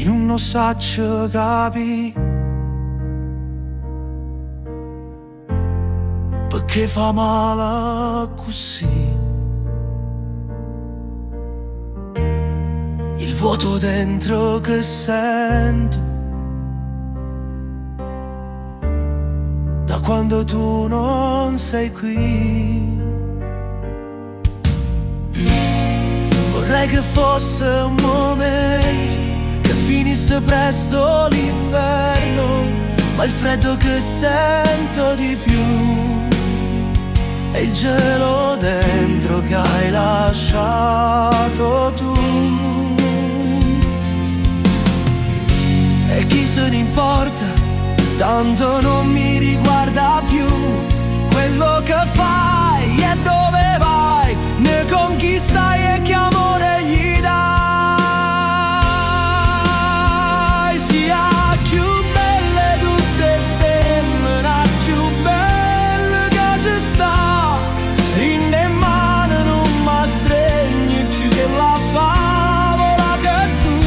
in un saccio capi, perché fa male così. Il vuoto dentro che sento da quando tu non sei qui. Vorrei che fosse un momento, che finisse presto l'inverno, ma il freddo che sento di più è il gelo dentro che hai lasciato tu. E chi se ne importa, tanto non mi riguarda più quello che fai e dove vai, né con chi stai e che amore gli dai. Sia più belle tutte femmine, più belle che ci sta, in le mani non mi stregni più che la favola che tu.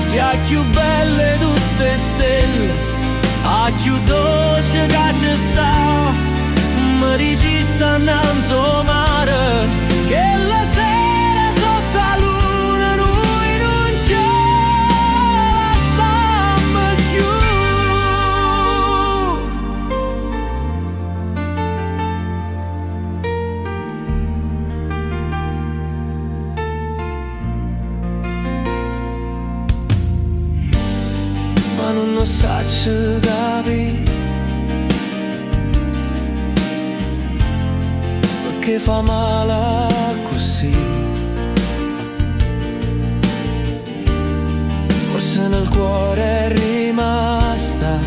Sia più belle tutte stelle, a più dolce che ci sta, mi regista innanzi al mare, che la sera sotto la luna noi non ce la siamo più. Ma non lo saccio capire, che fa male così. Forse nel cuore è rimasta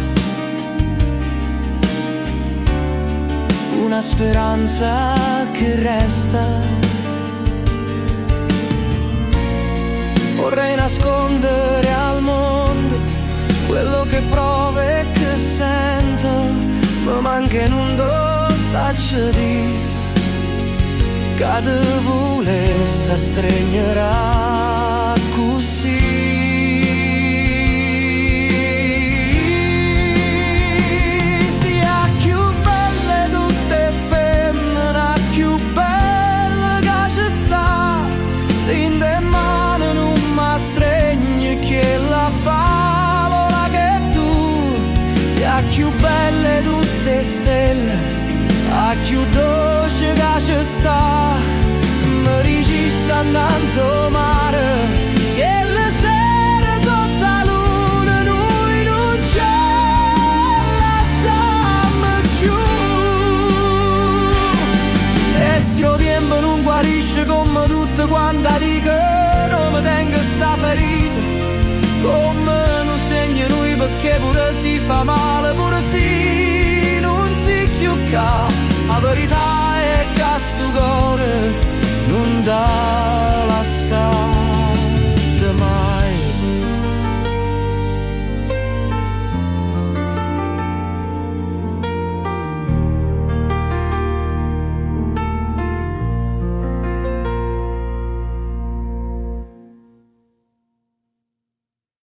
una speranza che resta. Vorrei nascondere al mondo quello che provo e che sento, ma manca non lo saccio di che te volesse stringere così. Sia più belle tutte femmine, più belle che ci sta, in le mani non mi stregni che la favola che tu. Sia più belle tutte stelle, a più dolce che ci sta, mi regista innanzi al mare, che le sere sotto la luna noi non ce la siamo più. E se il tempo non guarisce come tutto quanto dico, non mi tengo sta ferita, come non segno noi, perché pure si fa male, pure si non si chiucca. La verità è che sto cuore non dà